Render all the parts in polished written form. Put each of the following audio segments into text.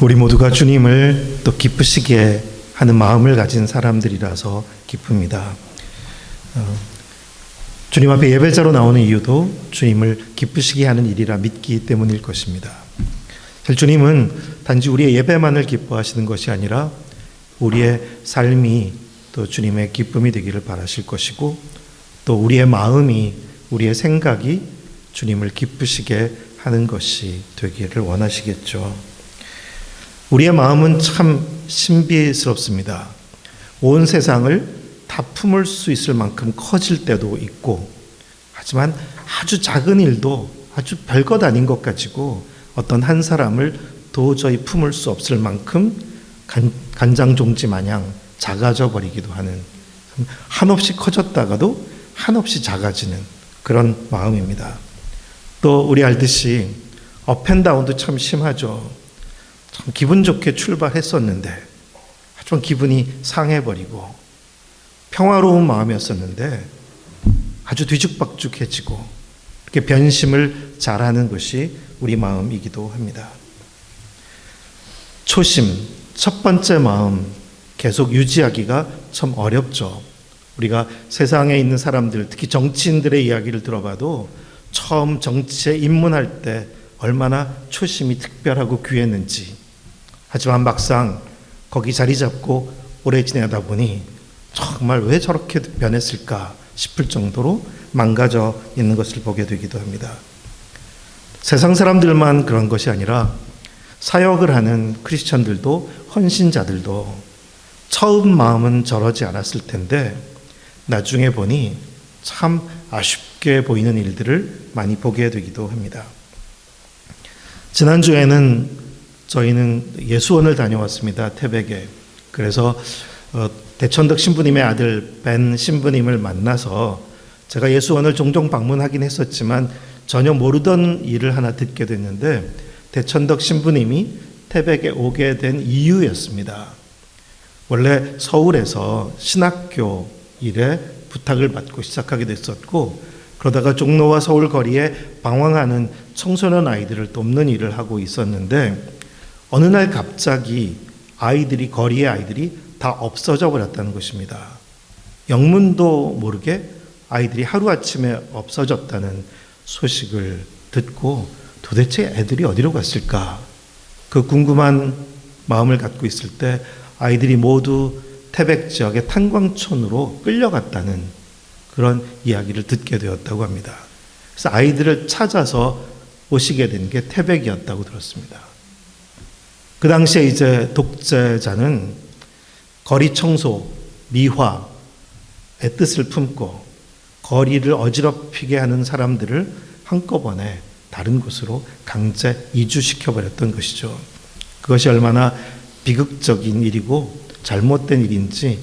우리 모두가 주님을 또 기쁘시게 하는 마음을 가진 사람들이라서 기쁩니다. 주님 앞에 예배자로 나오는 이유도 주님을 기쁘시게 하는 일이라 믿기 때문일 것입니다. 사실 주님은 단지 우리의 예배만을 기뻐하시는 것이 아니라 우리의 삶이 또 주님의 기쁨이 되기를 바라실 것이고, 또 우리의 마음이, 우리의 생각이 주님을 기쁘시게 하는 것이 되기를 원하시겠죠. 우리의 마음은 참 신비스럽습니다. 온 세상을 다 품을 수 있을 만큼 커질 때도 있고, 하지만 아주 작은 일도 아주 별것 아닌 것 가지고 어떤 한 사람을 도저히 품을 수 없을 만큼 간장종지 마냥 작아져 버리기도 하는, 한없이 커졌다가도 한없이 작아지는 그런 마음입니다. 또 우리 알듯이 업앤다운도 참 심하죠. 참 기분 좋게 출발했었는데 하지만 기분이 상해버리고, 평화로운 마음이었었는데 아주 뒤죽박죽해지고, 이렇게 변심을 잘하는 것이 우리 마음이기도 합니다. 초심, 첫 번째 마음 계속 유지하기가 참 어렵죠. 우리가 세상에 있는 사람들, 특히 정치인들의 이야기를 들어봐도 처음 정치에 입문할 때 얼마나 초심이 특별하고 귀했는지, 하지만 막상 거기 자리 잡고 오래 지내다 보니 정말 왜 저렇게 변했을까 싶을 정도로 망가져 있는 것을 보게 되기도 합니다. 세상 사람들만 그런 것이 아니라 사역을 하는 크리스천들도, 헌신자들도 처음 마음은 저러지 않았을 텐데 나중에 보니 참 아쉽게 보이는 일들을 많이 보게 되기도 합니다. 지난주에는 저희는 예수원을 다녀왔습니다. 태백에. 그래서 대천덕 신부님의 아들 벤 신부님을 만나서 제가 예수원을 종종 방문하긴 했었지만 전혀 모르던 일을 하나 듣게 됐는데, 대천덕 신부님이 태백에 오게 된 이유였습니다. 원래 서울에서 신학교 일에 부탁을 받고 시작하게 됐었고, 그러다가 종로와 서울 거리에 방황하는 청소년 아이들을 돕는 일을 하고 있었는데, 어느 날 갑자기 거리의 아이들이 다 없어져 버렸다는 것입니다. 영문도 모르게 아이들이 하루아침에 없어졌다는 소식을 듣고 도대체 애들이 어디로 갔을까? 그 궁금한 마음을 갖고 있을 때 아이들이 모두 태백 지역의 탄광촌으로 끌려갔다는 그런 이야기를 듣게 되었다고 합니다. 그래서 아이들을 찾아서 오시게 된 게 태백이었다고 들었습니다. 그 당시에 이제 독재자는 거리 청소, 미화의 뜻을 품고 거리를 어지럽히게 하는 사람들을 한꺼번에 다른 곳으로 강제 이주시켜버렸던 것이죠. 그것이 얼마나 비극적인 일이고 잘못된 일인지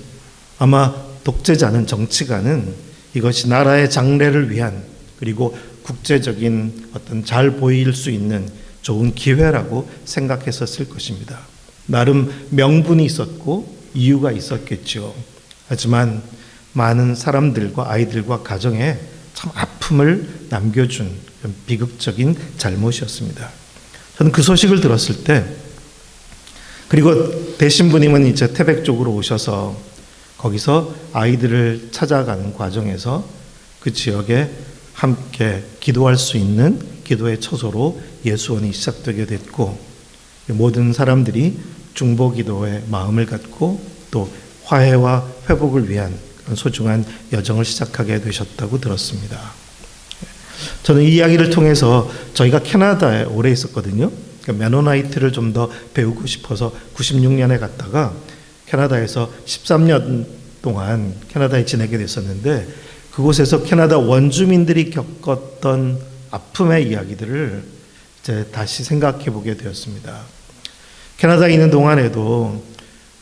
아마 독재자는, 정치가는 이것이 나라의 장래를 위한, 그리고 국제적인 어떤 잘 보일 수 있는 좋은 기회라고 생각했었을 것입니다. 나름 명분이 있었고 이유가 있었겠죠. 하지만 많은 사람들과 아이들과 가정에 참 아픔을 남겨준 비극적인 잘못이었습니다. 저는 그 소식을 들었을 때, 그리고 대신부님은 이제 태백 쪽으로 오셔서 거기서 아이들을 찾아가는 과정에서 그 지역에 함께 기도할 수 있는 기도의 처소로 예수원이 시작되게 됐고, 모든 사람들이 중보기도의 마음을 갖고 또 화해와 회복을 위한 소중한 여정을 시작하게 되셨다고 들었습니다. 저는 이 이야기를 통해서, 저희가 캐나다에 오래 있었거든요. 메노나이트를 좀 더 배우고 싶어서 96년에 갔다가 캐나다에서 13년 동안 캐나다에 지내게 됐었는데, 그곳에서 캐나다 원주민들이 겪었던 아픔의 이야기들을 이제 다시 생각해 보게 되었습니다. 캐나다에 있는 동안에도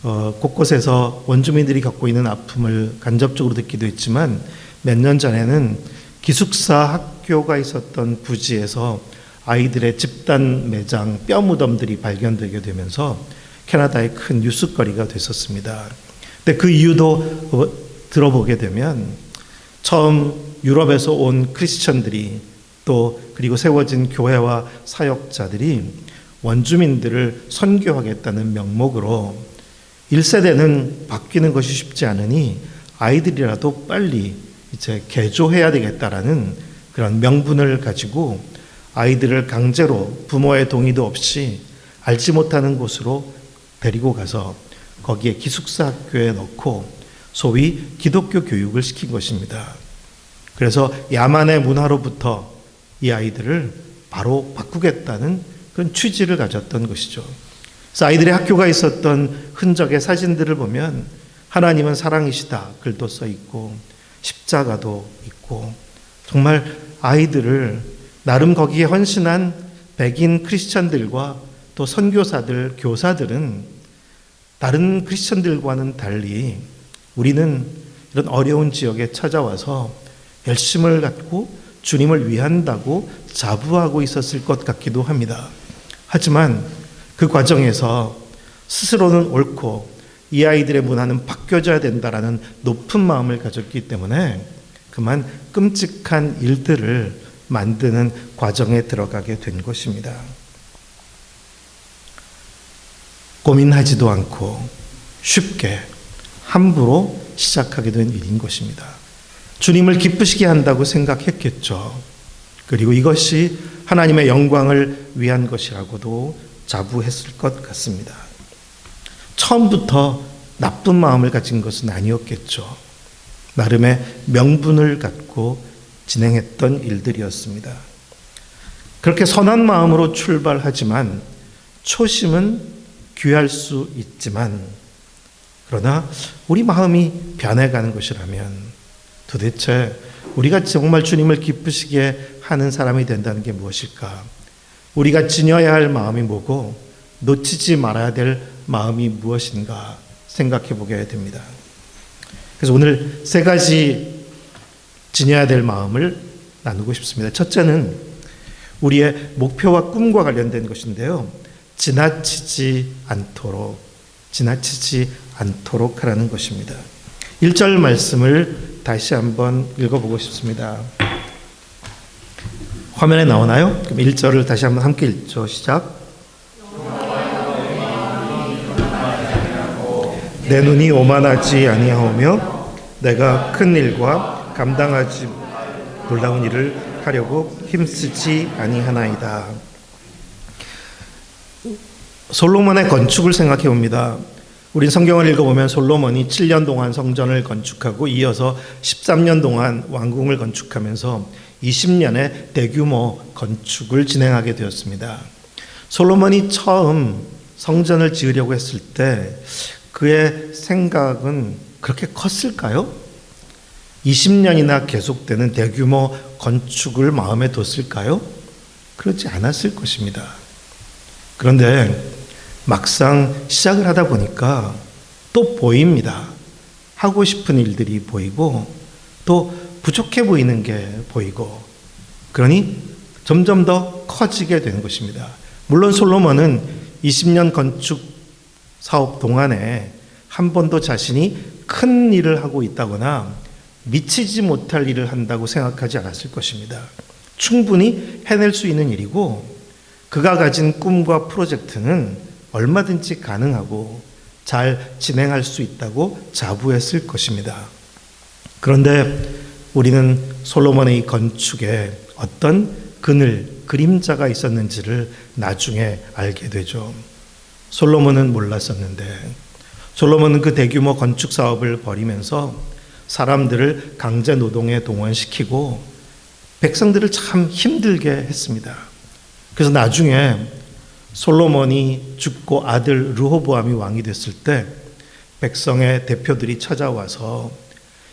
곳곳에서 원주민들이 겪고 있는 아픔을 간접적으로 듣기도 했지만, 몇 년 전에는 기숙사 학교가 있었던 부지에서 아이들의 집단 매장 뼈 무덤들이 발견되게 되면서 캐나다의 큰 뉴스거리가 됐었습니다. 근데 그 이유도 들어보게 되면, 처음 유럽에서 온 크리스천들이 또 그리고 세워진 교회와 사역자들이 원주민들을 선교하겠다는 명목으로 1세대는 바뀌는 것이 쉽지 않으니 아이들이라도 빨리 이제 개조해야 되겠다라는 그런 명분을 가지고 아이들을 강제로 부모의 동의도 없이 알지 못하는 곳으로 데리고 가서 거기에 기숙사 학교에 넣고 소위 기독교 교육을 시킨 것입니다. 그래서 야만의 문화로부터 이 아이들을 바로 바꾸겠다는 그런 취지를 가졌던 것이죠. 그래서 아이들의 학교가 있었던 흔적의 사진들을 보면 하나님은 사랑이시다 글도 써 있고 십자가도 있고 정말 아이들을 나름 거기에 헌신한 백인 크리스천들과 또 선교사들, 교사들은 다른 크리스천들과는 달리 우리는 이런 어려운 지역에 찾아와서 열심을 갖고 주님을 위한다고 자부하고 있었을 것 같기도 합니다. 하지만 그 과정에서 스스로는 옳고 이 아이들의 문화는 바뀌어져야 된다라는 높은 마음을 가졌기 때문에 그만 끔찍한 일들을 만드는 과정에 들어가게 된 것입니다. 고민하지도 않고 쉽게 함부로 시작하게 된 일인 것입니다. 주님을 기쁘시게 한다고 생각했겠죠. 그리고 이것이 하나님의 영광을 위한 것이라고도 자부했을 것 같습니다. 처음부터 나쁜 마음을 가진 것은 아니었겠죠. 나름의 명분을 갖고 진행했던 일들이었습니다. 그렇게 선한 마음으로 출발하지만 초심은 귀할 수 있지만 그러나 우리 마음이 변해가는 것이라면 도대체 우리가 정말 주님을 기쁘시게 하는 사람이 된다는 게 무엇일까? 우리가 지녀야 할 마음이 뭐고 놓치지 말아야 될 마음이 무엇인가 생각해 보게 됩니다. 그래서 오늘 세 가지 지녀야 될 마음을 나누고 싶습니다. 첫째는 우리의 목표와 꿈과 관련된 것인데요. 지나치지 않도록 하라는 것입니다. 1절 말씀을 다시 한번 읽어보고 싶습니다. 화면에 나오나요? 그럼 1절을 다시 한번 함께 읽죠. 시작. 내 눈이 오만하지 아니하오며 내가 큰 일과 감당하지 놀라운 일을 하려고 힘쓰지 아니하나이다. 솔로몬의 건축을 생각해 봅니다. 우린 성경을 읽어보면 솔로몬이 7년 동안 성전을 건축하고 이어서 13년 동안 왕궁을 건축하면서 20년의 대규모 건축을 진행하게 되었습니다. 솔로몬이 처음 성전을 지으려고 했을 때 그의 생각은 그렇게 컸을까요? 20년이나 계속되는 대규모 건축을 마음에 뒀을까요? 그렇지 않았을 것입니다. 그런데 막상 시작을 하다 보니까 또 보입니다. 하고 싶은 일들이 보이고 또 부족해 보이는 게 보이고 그러니 점점 더 커지게 되는 것입니다. 물론 솔로몬은 20년 건축 사업 동안에 한 번도 자신이 큰 일을 하고 있다거나 미치지 못할 일을 한다고 생각하지 않았을 것입니다. 충분히 해낼 수 있는 일이고 그가 가진 꿈과 프로젝트는 얼마든지 가능하고 잘 진행할 수 있다고 자부했을 것입니다. 그런데 우리는 솔로몬의 이 건축에 어떤 그림자가 있었는지를 나중에 알게 되죠. 솔로몬은 몰랐었는데 솔로몬은 그 대규모 건축 사업을 벌이면서 사람들을 강제 노동에 동원시키고 백성들을 참 힘들게 했습니다. 그래서 나중에 솔로몬이 죽고 아들 르호보암이 왕이 됐을 때 백성의 대표들이 찾아와서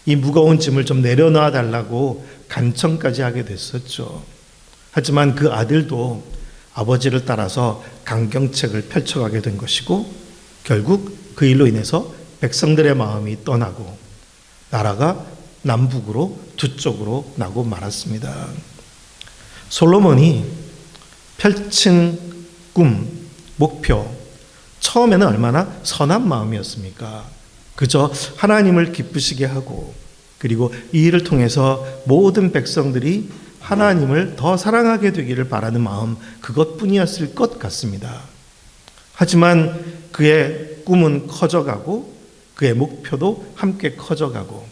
이 무거운 짐을 좀 내려놔 달라고 간청까지 하게 됐었죠. 하지만 그 아들도 아버지를 따라서 강경책을 펼쳐가게 된 것이고 결국 그 일로 인해서 백성들의 마음이 떠나고 나라가 남북으로 두 쪽으로 나고 말았습니다. 솔로몬이 펼친 꿈, 목표, 처음에는 얼마나 선한 마음이었습니까? 그저 하나님을 기쁘시게 하고 그리고 이 일을 통해서 모든 백성들이 하나님을 더 사랑하게 되기를 바라는 마음, 그것뿐이었을 것 같습니다. 하지만 그의 꿈은 커져가고 그의 목표도 함께 커져가고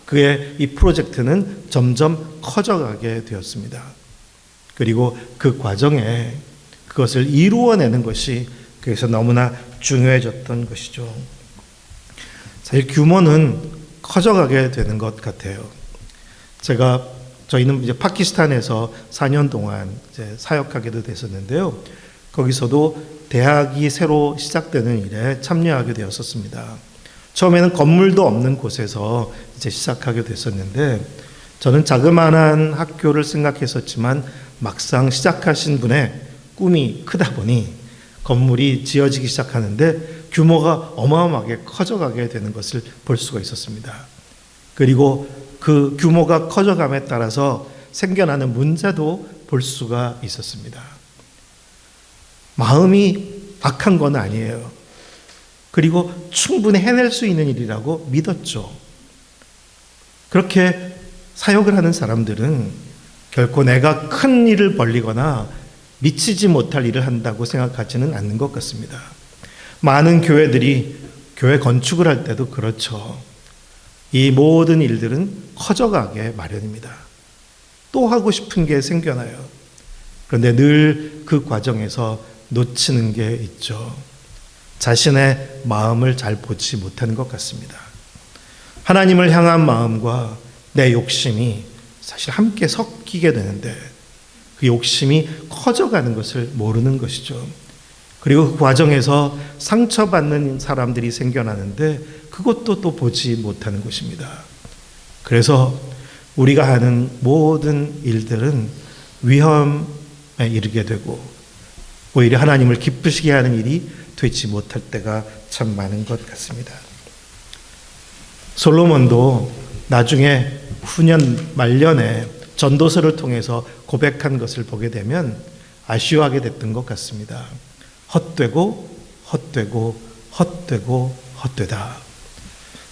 그의 이 프로젝트는 점점 커져가게 되었습니다. 그리고 그 과정에 그것을 이루어내는 것이 그래서 너무나 중요해졌던 것이죠. 사실 규모는 커져가게 되는 것 같아요. 저희는 이제 파키스탄에서 4년 동안 이제 사역하게도 됐었는데요. 거기서도 대학이 새로 시작되는 일에 참여하게 되었었습니다. 처음에는 건물도 없는 곳에서 이제 시작하게 됐었는데 저는 자그마한 학교를 생각했었지만 막상 시작하신 분의 꿈이 크다 보니 건물이 지어지기 시작하는데 규모가 어마어마하게 커져가게 되는 것을 볼 수가 있었습니다. 그리고 그 규모가 커져감에 따라서 생겨나는 문제도 볼 수가 있었습니다. 마음이 악한 건 아니에요. 그리고 충분히 해낼 수 있는 일이라고 믿었죠. 그렇게 사역을 하는 사람들은 결코 내가 큰 일을 벌리거나 미치지 못할 일을 한다고 생각하지는 않는 것 같습니다. 많은 교회들이 교회 건축을 할 때도 그렇죠. 이 모든 일들은 커져가게 마련입니다. 또 하고 싶은 게 생겨나요. 그런데 늘 그 과정에서 놓치는 게 있죠. 자신의 마음을 잘 보지 못하는 것 같습니다. 하나님을 향한 마음과 내 욕심이 사실 함께 섞이게 되는데 그 욕심이 커져가는 것을 모르는 것이죠. 그리고 그 과정에서 상처받는 사람들이 생겨나는데 그것도 또 보지 못하는 것입니다. 그래서 우리가 하는 모든 일들은 위험에 이르게 되고 오히려 하나님을 기쁘시게 하는 일이 되지 못할 때가 참 많은 것 같습니다. 솔로몬도 나중에 후년 말년에 전도서를 통해서 고백한 것을 보게 되면 아쉬워하게 됐던 것 같습니다. 헛되고 헛되고 헛되고 헛되다.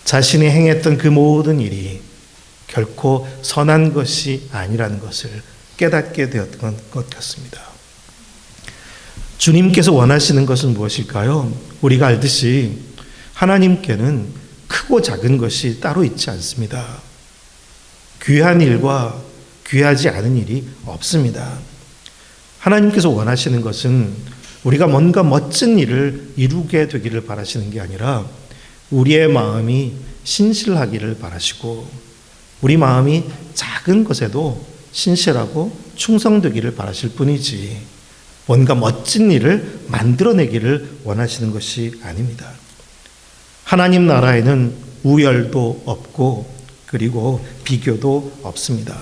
자신이 행했던 그 모든 일이 결코 선한 것이 아니라는 것을 깨닫게 되었던 것 같습니다. 주님께서 원하시는 것은 무엇일까요? 우리가 알듯이 하나님께는 크고 작은 것이 따로 있지 않습니다. 귀한 일과 귀하지 않은 일이 없습니다. 하나님께서 원하시는 것은 우리가 뭔가 멋진 일을 이루게 되기를 바라시는 게 아니라 우리의 마음이 신실하기를 바라시고 우리 마음이 작은 것에도 신실하고 충성되기를 바라실 뿐이지 뭔가 멋진 일을 만들어내기를 원하시는 것이 아닙니다. 하나님 나라에는 우열도 없고 그리고 비교도 없습니다.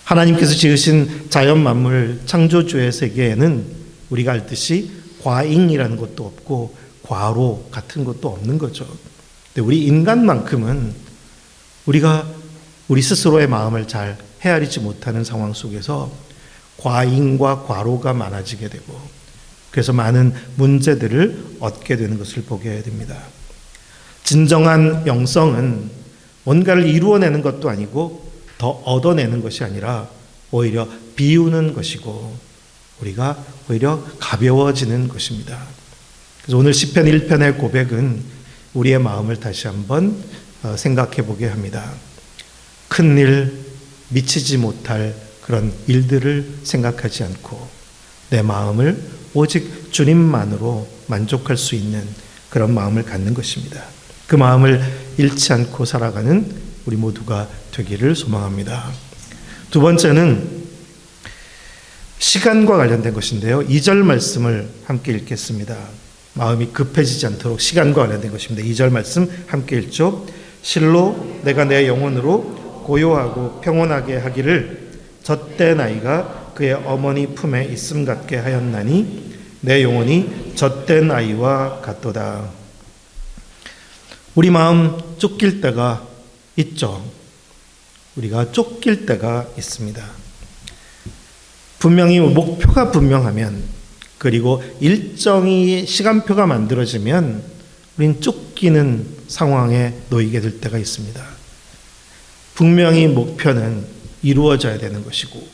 하나님께서 지으신 자연 만물 창조주의 세계에는 우리가 알듯이 과잉이라는 것도 없고 과로 같은 것도 없는 거죠. 근데 우리 인간만큼은 우리가 우리 스스로의 마음을 잘 헤아리지 못하는 상황 속에서 과잉과 과로가 많아지게 되고 그래서 많은 문제들을 얻게 되는 것을 보게 됩니다. 진정한 영성은 뭔가를 이루어내는 것도 아니고 더 얻어내는 것이 아니라 오히려 비우는 것이고 우리가 오히려 가벼워지는 것입니다. 그래서 오늘 시편 1편의 고백은 우리의 마음을 다시 한번 생각해 보게 합니다. 큰 일, 미치지 못할 그런 일들을 생각하지 않고 내 마음을 오직 주님만으로 만족할 수 있는 그런 마음을 갖는 것입니다. 그 마음을 잃지 않고 살아가는 우리 모두가 되기를 소망합니다. 두 번째는 시간과 관련된 것인데요. 2절 말씀을 함께 읽겠습니다. 마음이 급해지지 않도록 시간과 관련된 것입니다. 2절 말씀 함께 읽죠. 실로 내가 내 영혼으로 고요하고 평온하게 하기를 젖된 아이가 그의 어머니 품에 있음 같게 하였나니 내 영혼이 젖된 아이와 같도다. 우리 마음 쫓길 때가 있죠. 우리가 쫓길 때가 있습니다. 분명히 목표가 분명하면 그리고 일정이 시간표가 만들어지면 우린 쫓기는 상황에 놓이게 될 때가 있습니다. 분명히 목표는 이루어져야 되는 것이고,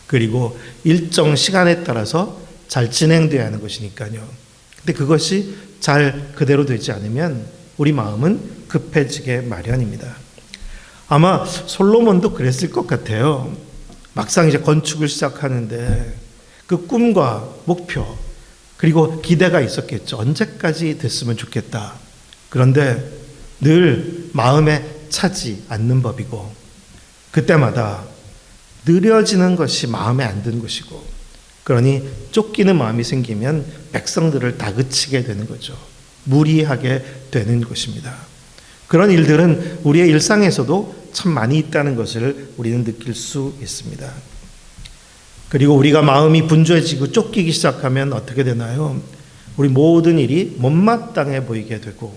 그리고 일정 시간에 따라서 잘 진행되어야 하는 것이니까요. 근데 그것이 잘 그대로 되지 않으면 우리 마음은 급해지게 마련입니다. 아마 솔로몬도 그랬을 것 같아요. 막상 이제 건축을 시작하는데 그 꿈과 목표 그리고 기대가 있었겠죠. 언제까지 됐으면 좋겠다. 그런데 늘 마음에 차지 않는 법이고, 그때마다 느려지는 것이 마음에 안 드는 것이고, 그러니 쫓기는 마음이 생기면 백성들을 다그치게 되는 거죠. 무리하게 되는 것입니다. 그런 일들은 우리의 일상에서도 참 많이 있다는 것을 우리는 느낄 수 있습니다. 그리고 우리가 마음이 분주해지고 쫓기기 시작하면 어떻게 되나요? 우리 모든 일이 못마땅해 보이게 되고,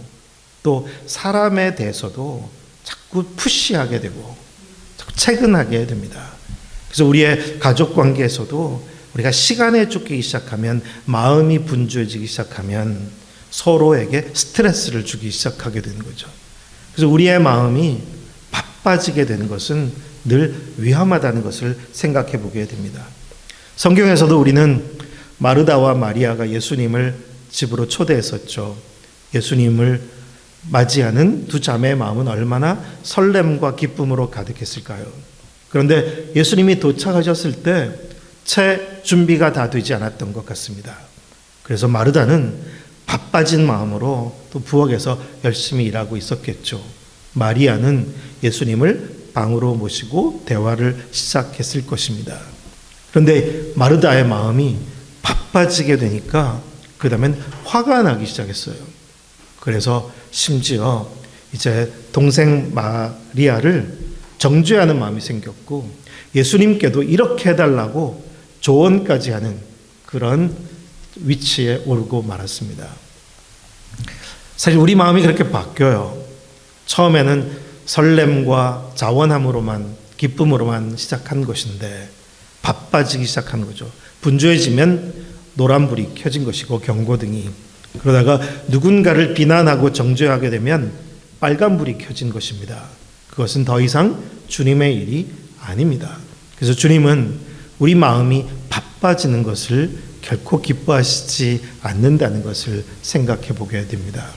또 사람에 대해서도 자꾸 푸시하게 되고 자꾸 채근하게 됩니다. 그래서 우리의 가족 관계에서도 우리가 시간에 쫓기기 시작하면, 마음이 분주해지기 시작하면 서로에게 스트레스를 주기 시작하게 되는 거죠. 그래서 우리의 마음이 바빠지게 되는 것은 늘 위험하다는 것을 생각해 보게 됩니다. 성경에서도 우리는 마르다와 마리아가 예수님을 집으로 초대했었죠. 예수님을 맞이하는 두 자매의 마음은 얼마나 설렘과 기쁨으로 가득했을까요? 그런데 예수님이 도착하셨을 때 채 준비가 다 되지 않았던 것 같습니다. 그래서 마르다는 바빠진 마음으로 또 부엌에서 열심히 일하고 있었겠죠. 마리아는 예수님을 방으로 모시고 대화를 시작했을 것입니다. 그런데 마르다의 마음이 바빠지게 되니까 그 다음엔 화가 나기 시작했어요. 그래서 심지어 이제 동생 마리아를 정죄하는 마음이 생겼고, 예수님께도 이렇게 해달라고 조언까지 하는 그런 위치에 오르고 말았습니다. 사실 우리 마음이 그렇게 바뀌어요. 처음에는 설렘과 자원함으로만, 기쁨으로만 시작한 것인데 바빠지기 시작한 거죠. 분주해지면 노란불이 켜진 것이고, 경고등이. 그러다가 누군가를 비난하고 정죄하게 되면 빨간불이 켜진 것입니다. 그것은 더 이상 주님의 일이 아닙니다. 그래서 주님은 우리 마음이 바빠지는 것을 결코 기뻐하시지 않는다는 것을 생각해 보게 됩니다.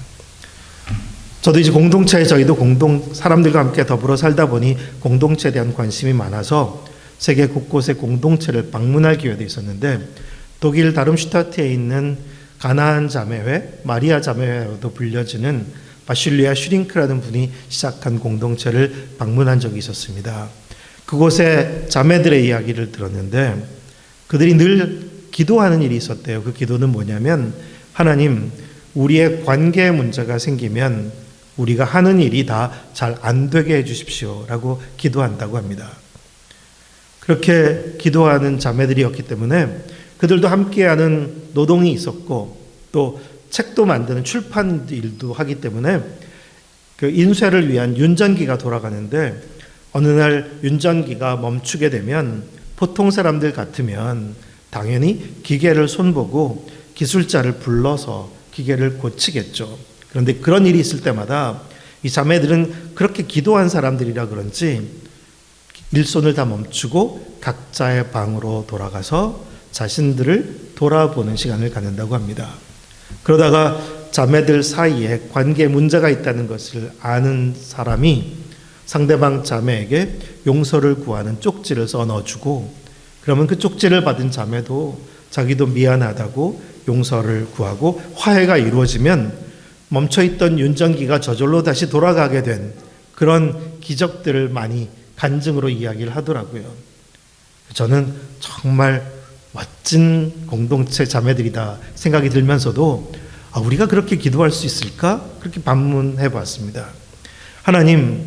저도 이제 저희도 사람들과 함께 더불어 살다 보니 공동체에 대한 관심이 많아서 세계 곳곳의 공동체를 방문할 기회도 있었는데, 독일 다름슈타트에 있는 가나안 자매회, 마리아 자매회로도 불려지는 바실리아 슈링크라는 분이 시작한 공동체를 방문한 적이 있었습니다. 그곳에 자매들의 이야기를 들었는데 그들이 늘 기도하는 일이 있었대요. 그 기도는 뭐냐면, 하나님, 우리의 관계 문제가 생기면 우리가 하는 일이 다 잘 안 되게 해주십시오 라고 기도한다고 합니다. 그렇게 기도하는 자매들이었기 때문에 그들도 함께하는 노동이 있었고, 또 책도 만드는 출판 일도 하기 때문에 그 인쇄를 위한 윤전기가 돌아가는데, 어느 날 윤전기가 멈추게 되면 보통 사람들 같으면 당연히 기계를 손보고 기술자를 불러서 기계를 고치겠죠. 그런데 그런 일이 있을 때마다 이 자매들은 그렇게 기도한 사람들이라 그런지 일손을 다 멈추고 각자의 방으로 돌아가서 자신들을 돌아보는 시간을 갖는다고 합니다. 그러다가 자매들 사이에 관계 문제가 있다는 것을 아는 사람이 상대방 자매에게 용서를 구하는 쪽지를 써 넣어주고, 그러면 그 쪽지를 받은 자매도 자기도 미안하다고 용서를 구하고 화해가 이루어지면 멈춰있던 윤전기가 저절로 다시 돌아가게 된 그런 기적들을 많이 간증으로 이야기를 하더라고요. 저는 정말 멋진 공동체 자매들이다 생각이 들면서도 우리가 그렇게 기도할 수 있을까? 그렇게 반문해 봤습니다. 하나님,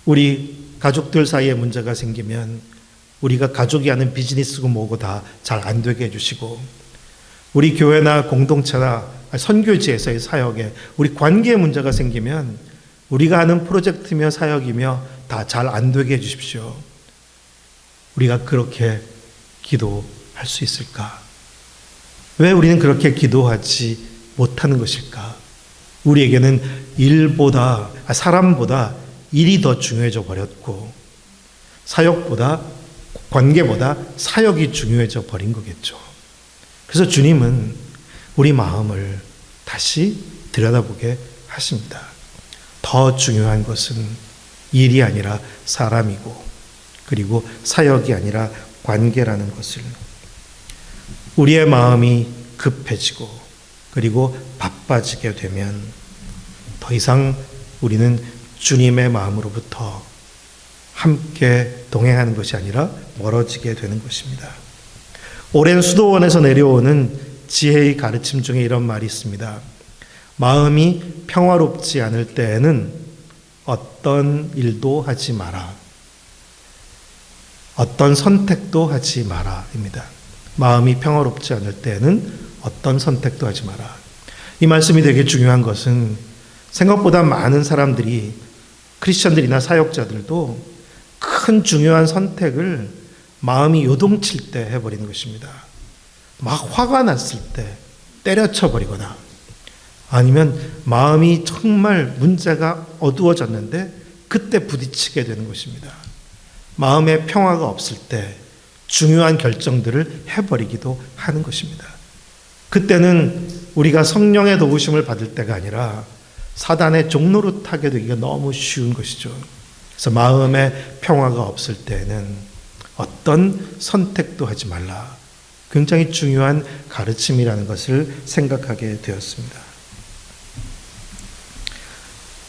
우리 가족들 사이에 문제가 생기면 우리가 가족이 하는 비즈니스고 뭐고 다 잘 안 되게 해주시고, 우리 교회나 공동체나 선교지에서의 사역에 우리 관계에 문제가 생기면 우리가 하는 프로젝트며 사역이며 다 잘 안 되게 해주십시오. 우리가 그렇게 기도할 수 있을까? 왜 우리는 그렇게 기도하지 못하는 것일까? 우리에게는 사람보다 일이 더 중요해져 버렸고, 사역보다, 관계보다 사역이 중요해져 버린 거겠죠. 그래서 주님은 우리 마음을 다시 들여다보게 하십니다. 더 중요한 것은 일이 아니라 사람이고, 그리고 사역이 아니라 관계라는 것을, 우리의 마음이 급해지고 그리고 바빠지게 되면 더 이상 우리는 주님의 마음으로부터 함께 동행하는 것이 아니라 멀어지게 되는 것입니다. 오랜 수도원에서 내려오는 지혜의 가르침 중에 이런 말이 있습니다. 마음이 평화롭지 않을 때에는 어떤 일도 하지 마라. 어떤 선택도 하지 마라 입니다. 마음이 평화롭지 않을 때에는 어떤 선택도 하지 마라. 이 말씀이 되게 중요한 것은 생각보다 많은 사람들이, 크리스천들이나 사역자들도 큰 중요한 선택을 마음이 요동칠 때 해버리는 것입니다. 막 화가 났을 때 때려쳐 버리거나, 아니면 마음이 정말 문제가 어두워졌는데 그때 부딪히게 되는 것입니다. 마음의 평화가 없을 때 중요한 결정들을 해버리기도 하는 것입니다. 그때는 우리가 성령의 도우심을 받을 때가 아니라 사단의 종로로 타게 되기가 너무 쉬운 것이죠. 그래서 마음의 평화가 없을 때는 어떤 선택도 하지 말라. 굉장히 중요한 가르침이라는 것을 생각하게 되었습니다.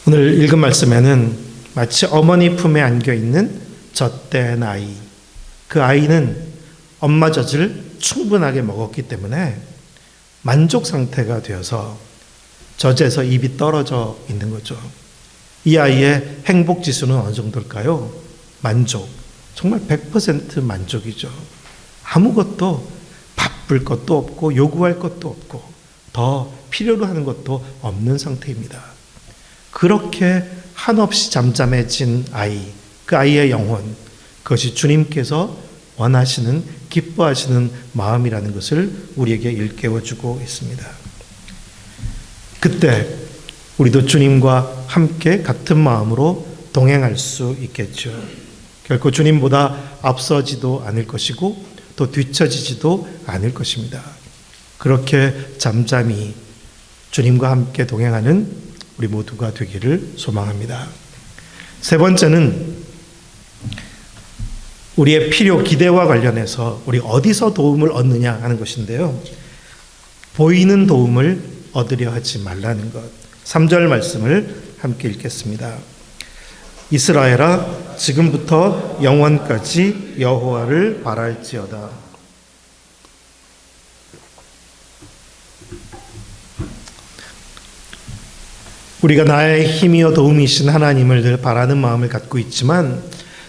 오늘 읽은 말씀에는 마치 어머니 품에 안겨있는 젖된 아이, 그 아이는 엄마 젖을 충분하게 먹었기 때문에 만족 상태가 되어서 젖에서 입이 떨어져 있는 거죠. 이 아이의 행복 지수는 어느 정도일까요? 만족. 정말 100% 만족이죠. 아무것도 바쁠 것도 없고 요구할 것도 없고 더 필요로 하는 것도 없는 상태입니다. 그렇게 한없이 잠잠해진 아이, 그 아이의 영혼, 그것이 주님께서 원하시는, 기뻐하시는 마음이라는 것을 우리에게 일깨워주고 있습니다. 그때 우리도 주님과 함께 같은 마음으로 동행할 수 있겠죠. 결코 주님보다 앞서지도 않을 것이고 또 뒤처지지도 않을 것입니다. 그렇게 잠잠히 주님과 함께 동행하는 우리 모두가 되기를 소망합니다. 세 번째는 우리의 필요, 기대와 관련해서 우리 어디서 도움을 얻느냐 하는 것인데요. 보이는 도움을 얻으려 하지 말라는 것. 3절 말씀을 함께 읽겠습니다. 이스라엘아, 지금부터 영원까지 여호와를 바랄지어다. 우리가 나의 힘이여 도움이신 하나님을 늘 바라는 마음을 갖고 있지만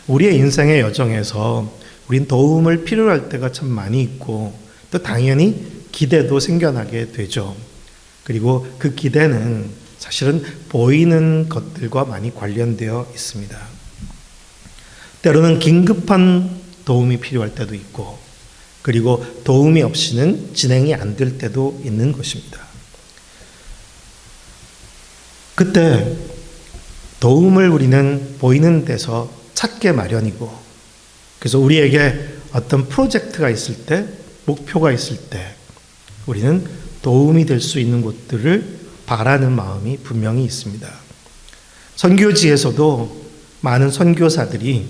우리의 인생의 여정에서 우린 도움을 필요로 할 때가 참 많이 있고 또 당연히 기대도 생겨나게 되죠. 그리고 그 기대는 사실은 보이는 것들과 많이 관련되어 있습니다. 때로는 긴급한 도움이 필요할 때도 있고 그리고 도움이 없이는 진행이 안 될 때도 있는 것입니다. 그때 도움을 우리는 보이는 데서 찾게 마련이고, 그래서 우리에게 어떤 프로젝트가 있을 때, 목표가 있을 때 우리는 도움이 될 수 있는 곳들을 바라는 마음이 분명히 있습니다. 선교지에서도 많은 선교사들이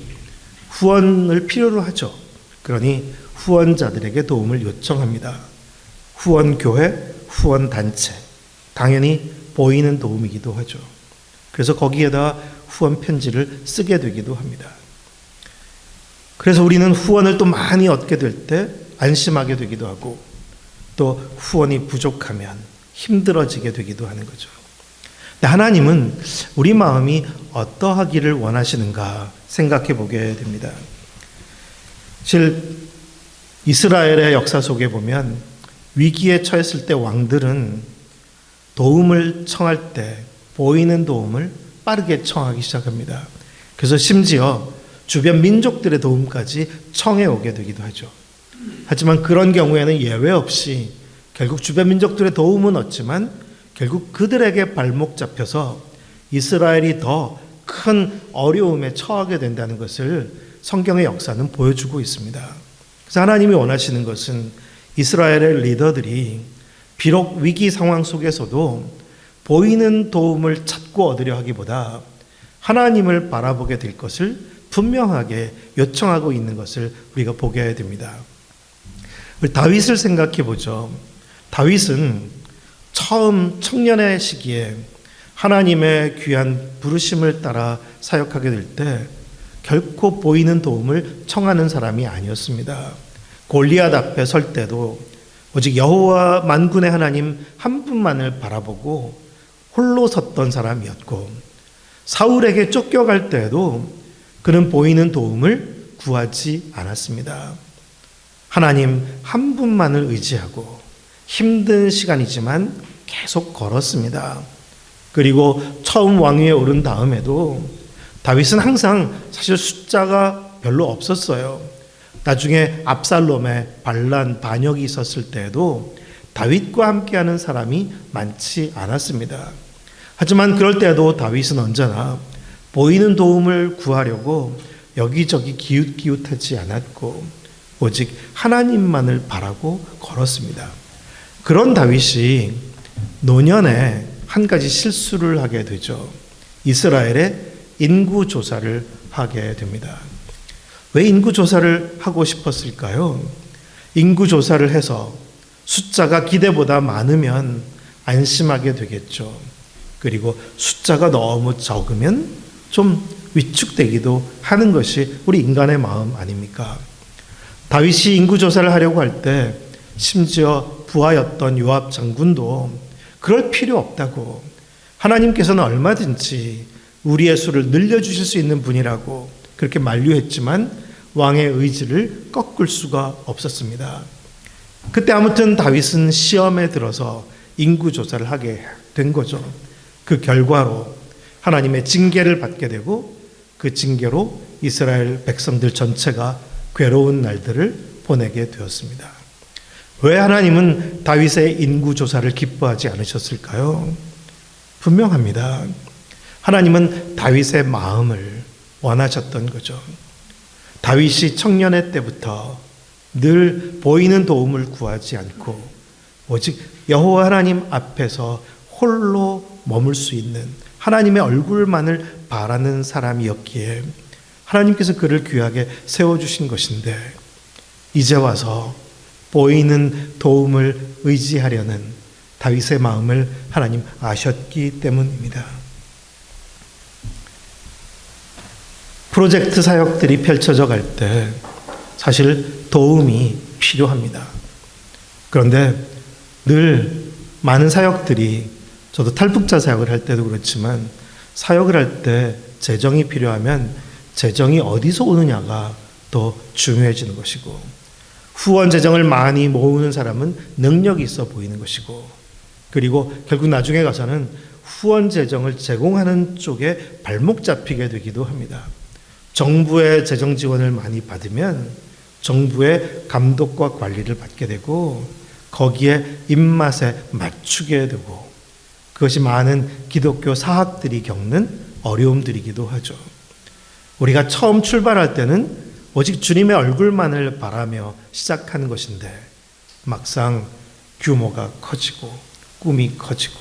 후원을 필요로 하죠. 그러니 후원자들에게 도움을 요청합니다. 후원교회, 후원단체, 당연히 보이는 도움이기도 하죠. 그래서 거기에다 후원 편지를 쓰게 되기도 합니다. 그래서 우리는 후원을 또 많이 얻게 될 때 안심하게 되기도 하고 또 후원이 부족하면 힘들어지게 되기도 하는 거죠. 근데 하나님은 우리 마음이 어떠하기를 원하시는가 생각해 보게 됩니다. 사실 이스라엘의 역사 속에 보면 위기에 처했을 때 왕들은 도움을 청할 때 보이는 도움을 빠르게 청하기 시작합니다. 그래서 심지어 주변 민족들의 도움까지 청해 오게 되기도 하죠. 하지만 그런 경우에는 예외 없이 결국 주변 민족들의 도움은 얻지만 결국 그들에게 발목 잡혀서 이스라엘이 더 큰 어려움에 처하게 된다는 것을 성경의 역사는 보여주고 있습니다. 그래서 하나님이 원하시는 것은 이스라엘의 리더들이 비록 위기 상황 속에서도 보이는 도움을 찾고 얻으려 하기보다 하나님을 바라보게 될 것을 분명하게 요청하고 있는 것을 우리가 보게 됩니다. 우리 다윗을 생각해 보죠. 다윗은 처음 청년의 시기에 하나님의 귀한 부르심을 따라 사역하게 될 때 결코 보이는 도움을 청하는 사람이 아니었습니다. 골리앗 앞에 설 때도 오직 여호와 만군의 하나님 한 분만을 바라보고 홀로 섰던 사람이었고, 사울에게 쫓겨갈 때에도 그는 보이는 도움을 구하지 않았습니다. 하나님 한 분만을 의지하고 힘든 시간이지만 계속 걸었습니다. 그리고 처음 왕위에 오른 다음에도 다윗은 항상 사실 숫자가 별로 없었어요. 나중에 압살롬의 반란 반역이 있었을 때에도 다윗과 함께하는 사람이 많지 않았습니다. 하지만 그럴 때에도 다윗은 언제나 보이는 도움을 구하려고 여기저기 기웃기웃하지 않았고 오직 하나님만을 바라고 걸었습니다. 그런 다윗이 노년에 한 가지 실수를 하게 되죠. 이스라엘의 인구조사를 하게 됩니다. 왜 인구조사를 하고 싶었을까요? 인구조사를 해서 숫자가 기대보다 많으면 안심하게 되겠죠. 그리고 숫자가 너무 적으면 좀 위축되기도 하는 것이 우리 인간의 마음 아닙니까? 다윗이 인구조사를 하려고 할 때 심지어 부하였던 요압 장군도 그럴 필요 없다고, 하나님께서는 얼마든지 우리의 수를 늘려주실 수 있는 분이라고 그렇게 만류했지만 왕의 의지를 꺾을 수가 없었습니다. 그때 아무튼 다윗은 시험에 들어서 인구조사를 하게 된 거죠. 그 결과로 하나님의 징계를 받게 되고 그 징계로 이스라엘 백성들 전체가 괴로운 날들을 보내게 되었습니다. 왜 하나님은 다윗의 인구조사를 기뻐하지 않으셨을까요? 분명합니다. 하나님은 다윗의 마음을 원하셨던 거죠. 다윗이 청년의 때부터 늘 보이는 도움을 구하지 않고 오직 여호와 하나님 앞에서 홀로 머물 수 있는 하나님의 얼굴만을 바라는 사람이었기에 하나님께서 그를 귀하게 세워주신 것인데, 이제 와서 보이는 도움을 의지하려는 다윗의 마음을 하나님 아셨기 때문입니다. 프로젝트 사역들이 펼쳐져 갈 때 사실 도움이 필요합니다. 그런데 늘 많은 사역들이, 저도 탈북자 사역을 할 때도 그렇지만 사역을 할 때 재정이 필요하면 재정이 어디서 오느냐가 더 중요해지는 것이고, 후원 재정을 많이 모으는 사람은 능력이 있어 보이는 것이고, 그리고 결국 나중에 가서는 후원 재정을 제공하는 쪽에 발목 잡히게 되기도 합니다. 정부의 재정 지원을 많이 받으면 정부의 감독과 관리를 받게 되고 거기에 입맛에 맞추게 되고, 그것이 많은 기독교 사학들이 겪는 어려움들이기도 하죠. 우리가 처음 출발할 때는 오직 주님의 얼굴만을 바라며 시작하는 것인데 막상 규모가 커지고 꿈이 커지고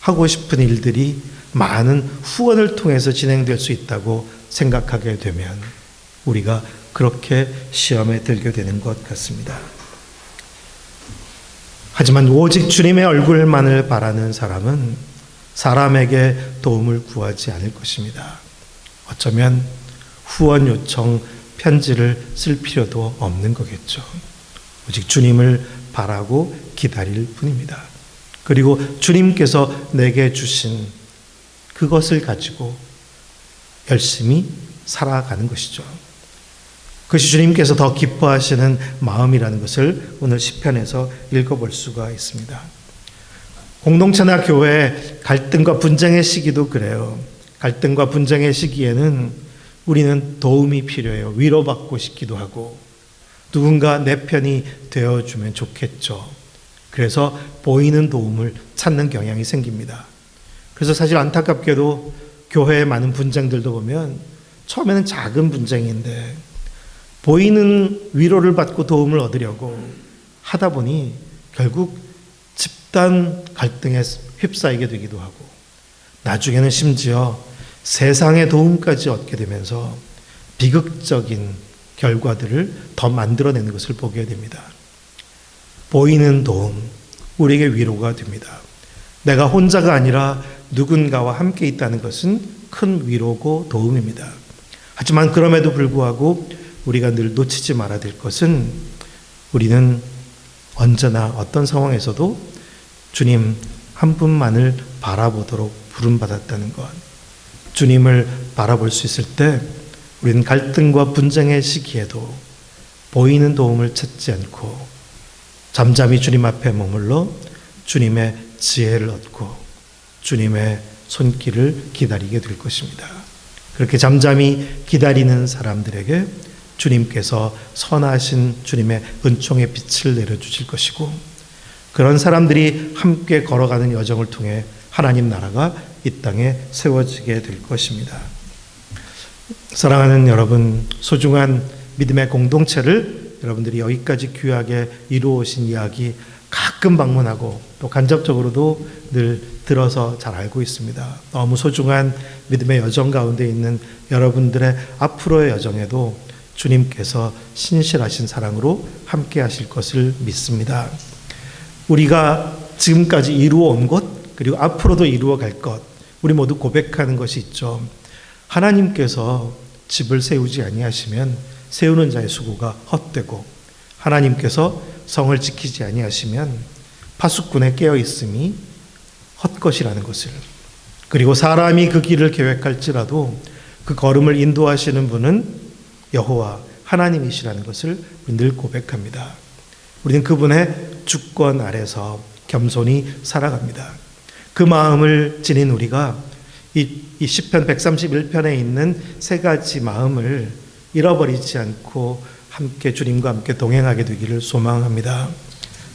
하고 싶은 일들이 많은 후원을 통해서 진행될 수 있다고 생각하게 되면 우리가 그렇게 시험에 들게 되는 것 같습니다. 하지만 오직 주님의 얼굴만을 바라는 사람은 사람에게 도움을 구하지 않을 것입니다. 어쩌면 후원 요청 편지를 쓸 필요도 없는 거겠죠. 오직 주님을 바라고 기다릴 뿐입니다. 그리고 주님께서 내게 주신 그것을 가지고 열심히 살아가는 것이죠. 그것이 주님께서 더 기뻐하시는 마음이라는 것을 오늘 시편에서 읽어볼 수가 있습니다. 공동체나 교회 갈등과 분쟁의 시기도 그래요. 갈등과 분쟁의 시기에는 우리는 도움이 필요해요. 위로받고 싶기도 하고 누군가 내 편이 되어주면 좋겠죠. 그래서 보이는 도움을 찾는 경향이 생깁니다. 그래서 사실 안타깝게도 교회의 많은 분쟁들도 보면 처음에는 작은 분쟁인데 보이는 위로를 받고 도움을 얻으려고 하다 보니 결국 집단 갈등에 휩싸이게 되기도 하고 나중에는 심지어 세상의 도움까지 얻게 되면서 비극적인 결과들을 더 만들어내는 것을 보게 됩니다. 보이는 도움, 우리에게 위로가 됩니다. 내가 혼자가 아니라 누군가와 함께 있다는 것은 큰 위로고 도움입니다. 하지만 그럼에도 불구하고 우리가 늘 놓치지 말아야 될 것은 우리는 언제나 어떤 상황에서도 주님 한 분만을 바라보도록 부름받았다는 것. 주님을 바라볼 수 있을 때 우리는 갈등과 분쟁의 시기에도 보이는 도움을 찾지 않고 잠잠히 주님 앞에 머물러 주님의 지혜를 얻고 주님의 손길을 기다리게 될 것입니다. 그렇게 잠잠히 기다리는 사람들에게 주님께서 선하신 주님의 은총의 빛을 내려주실 것이고 그런 사람들이 함께 걸어가는 여정을 통해 하나님 나라가 이 땅에 세워지게 될 것입니다. 사랑하는 여러분, 소중한 믿음의 공동체를 여러분들이 여기까지 귀하게 이루어오신 이야기 가끔 방문하고 또 간접적으로도 늘 들어서 잘 알고 있습니다. 너무 소중한 믿음의 여정 가운데 있는 여러분들의 앞으로의 여정에도 주님께서 신실하신 사랑으로 함께 하실 것을 믿습니다. 우리가 지금까지 이루어온 것 그리고 앞으로도 이루어 갈 것 우리 모두 고백하는 것이 있죠. 하나님께서 집을 세우지 아니하시면 세우는 자의 수고가 헛되고 하나님께서 성을 지키지 아니하시면 파수꾼에 깨어 있음이 헛것이라는 것을 그리고 사람이 그 길을 계획할지라도 그 걸음을 인도하시는 분은 여호와 하나님이시라는 것을 늘 고백합니다. 우리는 그분의 주권 아래서 겸손히 살아갑니다. 그 마음을 지닌 우리가 이 시편 131편에 있는 세 가지 마음을 잃어버리지 않고 함께 주님과 함께 동행하게 되기를 소망합니다.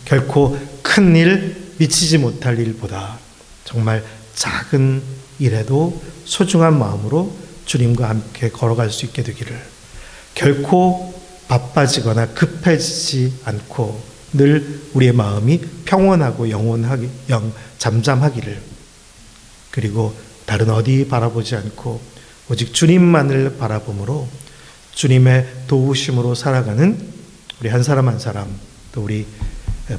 결코 큰 일, 미치지 못할 일보다 정말 작은 일에도 소중한 마음으로 주님과 함께 걸어갈 수 있게 되기를 결코 바빠지거나 급해지지 않고 늘 우리의 마음이 평온하고 잠잠하기를 그리고 다른 어디 바라보지 않고 오직 주님만을 바라봄으로 주님의 도우심으로 살아가는 우리 한 사람 한 사람 또 우리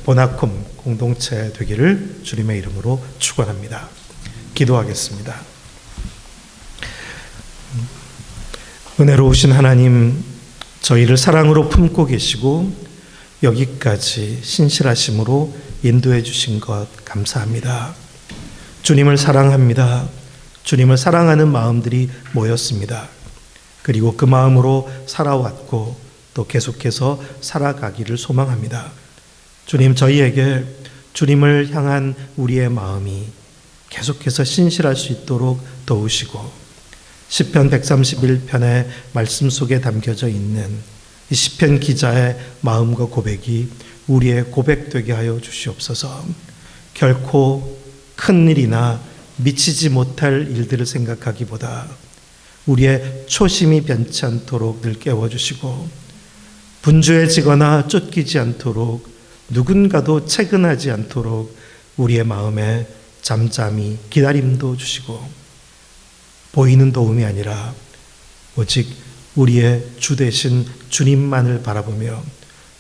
보나콤 공동체 되기를 주님의 이름으로 축원합니다. 기도하겠습니다. 은혜로우신 하나님, 저희를 사랑으로 품고 계시고 여기까지 신실하심으로 인도해 주신 것 감사합니다. 주님을 사랑합니다. 주님을 사랑하는 마음들이 모였습니다. 그리고 그 마음으로 살아왔고 또 계속해서 살아가기를 소망합니다. 주님, 저희에게 주님을 향한 우리의 마음이 계속해서 신실할 수 있도록 도우시고 시편 131편의 말씀 속에 담겨져 있는 이 시편 기자의 마음과 고백이 우리의 고백되게 하여 주시옵소서. 결코 큰 일이나 미치지 못할 일들을 생각하기보다 우리의 초심이 변치 않도록 늘 깨워주시고 분주해지거나 쫓기지 않도록 누군가도 채근하지 않도록 우리의 마음에 잠잠히 기다림도 주시고 보이는 도움이 아니라 오직 우리의 주 되신 주님만을 바라보며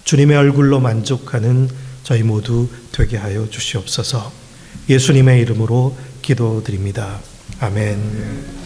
주님의 얼굴로 만족하는 저희 모두 되게 하여 주시옵소서. 예수님의 이름으로 기도드립니다. 아멘.